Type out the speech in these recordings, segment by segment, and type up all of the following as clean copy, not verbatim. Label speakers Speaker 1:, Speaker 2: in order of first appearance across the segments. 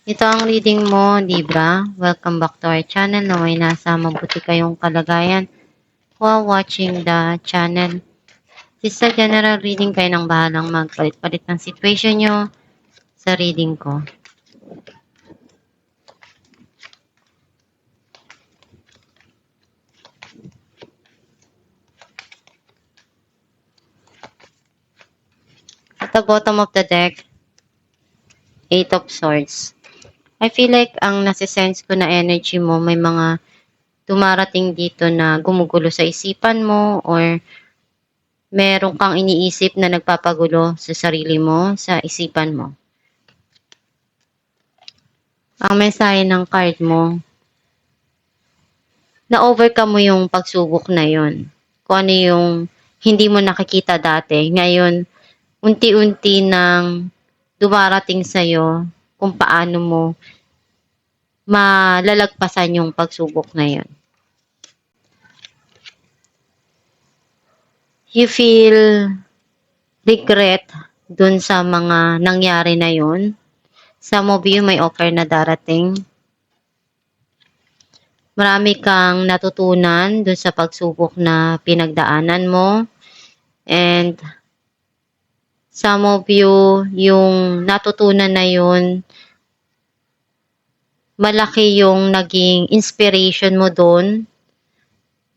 Speaker 1: Ito ang reading mo, Libra. Welcome back to our channel. Naway nasa mabuti kayong kalagayan while watching the channel. This is a general reading, kayo nang bahalang magpalit-palit ng situation nyo sa reading ko. At the bottom of the deck, Eight of Swords. I feel like ang nasisense ko na energy mo, may mga dumarating dito na gumugulo sa isipan mo or meron kang iniisip na nagpapagulo sa sarili mo, sa isipan mo. Ang mensahe ng card mo, na-overcome mo yung pagsubok na yon. Kung ano yung hindi mo nakikita dati, ngayon, unti-unti nang dumarating sa'yo kung paano mo malalagpasan yung pagsubok na yon. You feel regret dun sa mga nangyari na yon. Some of you may offer na darating. Marami kang natutunan dun sa pagsubok na pinagdaanan mo. And some of you, yung natutunan na yun, malaki yung naging inspiration mo doon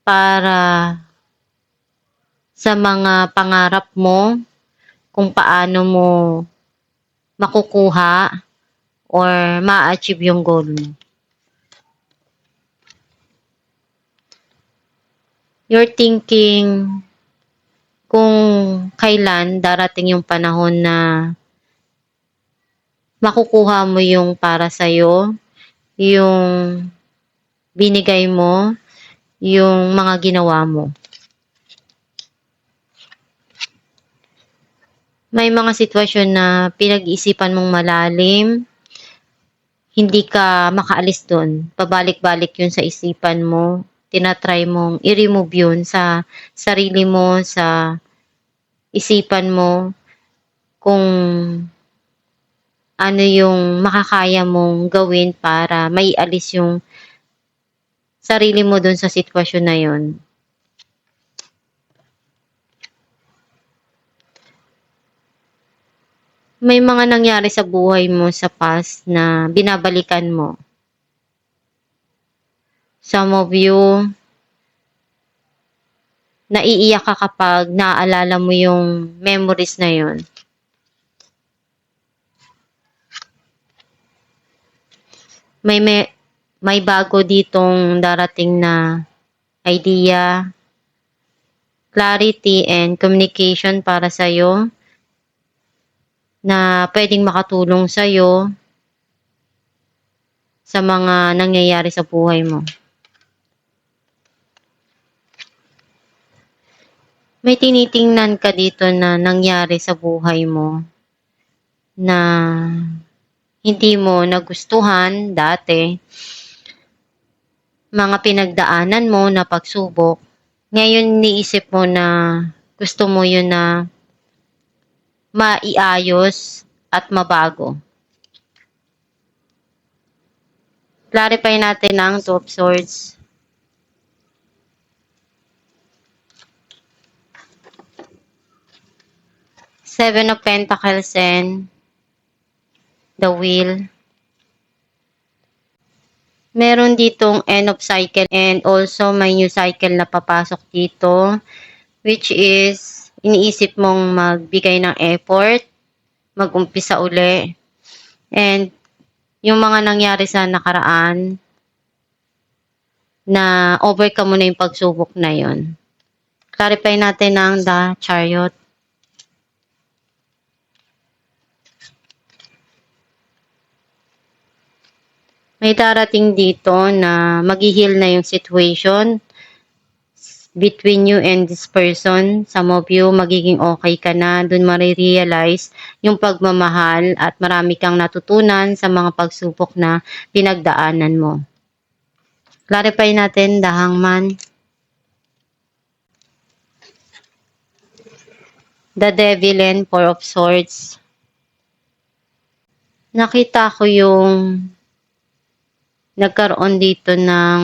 Speaker 1: para sa mga pangarap mo, kung paano mo makukuha or ma-achieve yung goal mo. You're thinking kung kailan darating yung panahon na makukuha mo yung para sa'yo, yung binigay mo, yung mga ginawa mo. May mga sitwasyon na pinag-iisipan mong malalim, hindi ka makaalis doon. Pabalik-balik yun sa isipan mo. Tinatry mong i-remove yun sa sarili mo, sa isipan mo, kung ano yung makakaya mong gawin para maialis yung sarili mo doon sa sitwasyon na yun. May mga nangyari sa buhay mo sa past na binabalikan mo. Some of you, naiiyak ka kapag naaalala mo yung memories na yun. May bago ditong darating na idea, clarity and communication para sa'yo na pwedeng makatulong sa'yo sa mga nangyayari sa buhay mo. May tinitingnan ka dito na nangyari sa buhay mo na hindi mo nagustuhan dati. Mga pinagdaanan mo na pagsubok. Ngayon niisip mo na gusto mo yun na maiayos at mabago. Clarify natin ang Two of Swords. Seven of Pentacles and the Wheel. Meron ditong end of cycle and also may new cycle na papasok dito, which is iniisip mong magbigay ng effort, mag-umpisa uli. And yung mga nangyari sa nakaraan, na overcome mo na yung pagsubok na yon. Clarify natin ang The Chariot. May darating dito na mag-heal na yung situation between you and this person. Some of you, magiging okay ka na. Doon marirealize yung pagmamahal at marami kang natutunan sa mga pagsubok na pinagdaanan mo. Clarify natin the Hangman. The Devil and Four of Swords. Nakita ko yung nagkaroon dito ng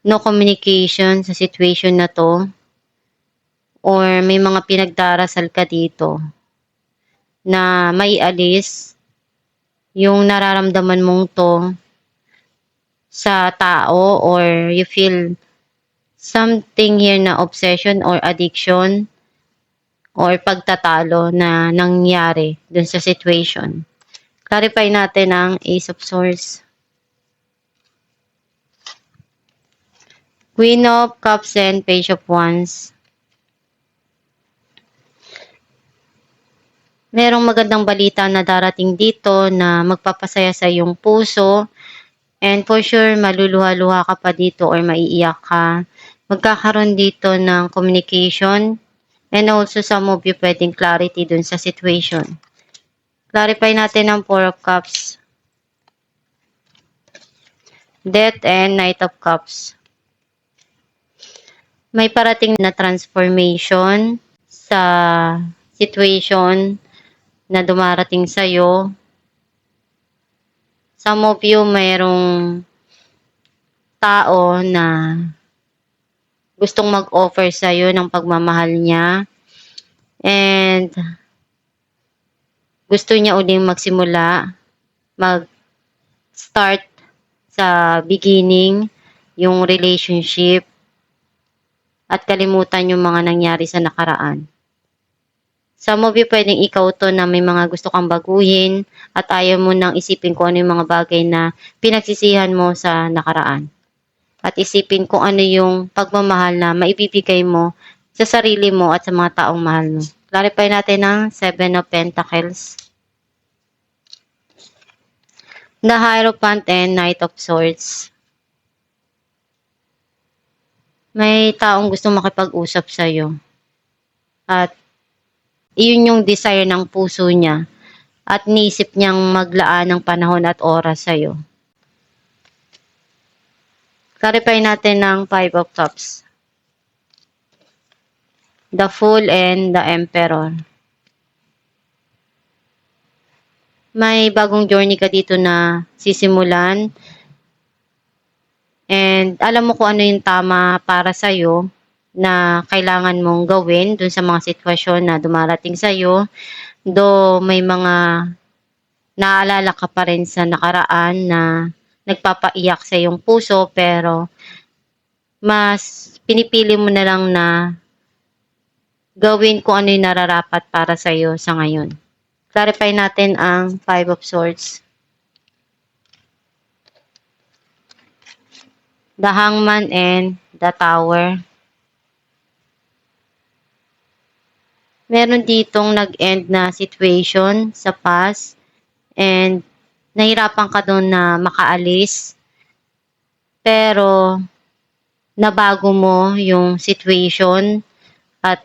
Speaker 1: no communication sa situation na 'to or may mga pinagdarasal ka dito na maialis yung nararamdaman mong 'to sa tao or you feel something here na obsession or addiction or pagtatalo na nangyari dun sa situation. Clarify natin ang Ace of Swords. Queen of Cups and Page of Wands. Merong magandang balita na darating dito na magpapasaya sa iyong puso. And for sure, maluluha-luha ka pa dito or maiiyak ka. Magkakaroon dito ng communication. And also some of you pwedeng clarity dun sa situation. Clarify natin ang Four of Cups. Death and Knight of Cups. May parating na transformation sa situation na dumarating sa'yo. Some of you mayroong tao na gustong mag-offer sa'yo ng pagmamahal niya. And gusto niya uling magsimula, mag-start sa beginning, yung relationship, at kalimutan yung mga nangyari sa nakaraan. Some of you pwedeng ikaw to na may mga gusto kang baguhin at ayaw mo nang isipin kung ano yung mga bagay na pinagsisihan mo sa nakaraan. At isipin kung ano yung pagmamahal na maibibigay mo sa sarili mo at sa mga taong mahal mo. Clarify natin ang Seven of Pentacles. The Hierophant and Knight of Swords. May taong gusto makipag-usap sa'yo. At iyon yung desire ng puso niya. At niisip niyang maglaan ng panahon at oras sa'yo. Clarify natin ang Five of Cups. The Fool and the Emperor. May bagong journey ka dito na sisimulan. And alam mo kung ano yung tama para sa'yo na kailangan mong gawin dun sa mga sitwasyon na dumarating sa'yo. Though may mga naalala ka pa rin sa nakaraan na nagpapaiyak sa iyong puso, pero mas pinipili mo na lang na gawin kung ano yung nararapat para sa'yo sa ngayon. Clarify natin ang Five of Swords. The Hangman and the Tower. Meron ditong nag-end na situation sa past and nahirapan ka doon na makaalis. Pero nabago mo yung situation at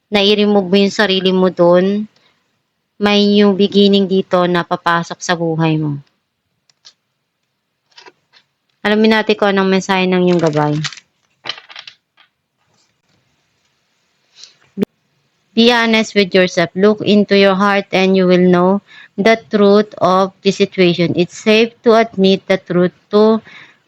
Speaker 1: nai-remove mo yung sarili mo doon. May yung beginning dito na papasok sa buhay mo. Alamin natin kung anong mensahe ng iyong gabay. Be honest with yourself. Look into your heart and you will know the truth of the situation. It's safe to admit the truth to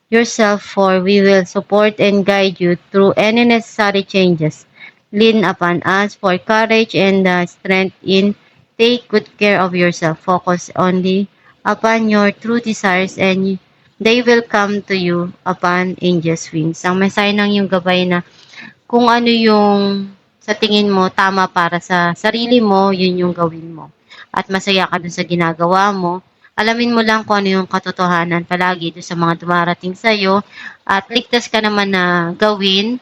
Speaker 1: yourself, for we will support and guide you through any necessary changes. Lean upon us for courage and the strength in take good care of yourself. Focus only upon your true desires and they will come to you upon angel's wings. Ang mensahe ng iyong gabay na kung ano yung sa tingin mo tama para sa sarili mo, yun yung gawin mo. At masaya ka dun sa ginagawa mo. Alamin mo lang kung ano yung katotohanan palagi dun sa mga dumarating sa'yo. At ligtas ka naman na gawin,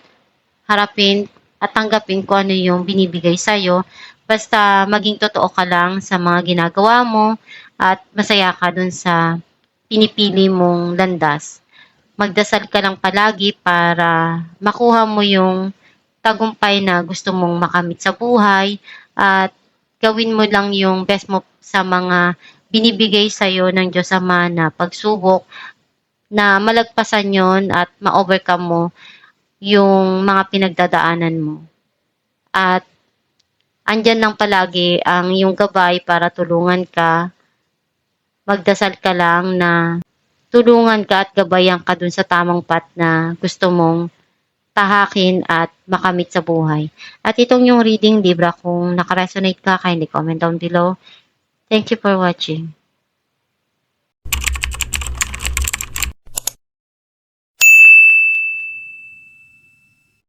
Speaker 1: harapin, at tanggapin kung ano yung binibigay sa'yo. Basta maging totoo ka lang sa mga ginagawa mo at masaya ka dun sa pinipili mong landas. Magdasal ka lang palagi para makuha mo yung tagumpay na gusto mong makamit sa buhay at gawin mo lang yung best mo sa mga binibigay sa'yo ng Diyos Ama na pagsubok na malagpasan yon at ma-overcome mo yung mga pinagdadaanan mo. At andyan lang palagi ang iyong gabay para tulungan ka. Magdasal ka lang na tulungan ka at gabayan ka dun sa tamang path na gusto mong tahakin at makamit sa buhay. At itong yung reading Libra, kung nakaresonate ka, kindly comment down below. Thank you for watching.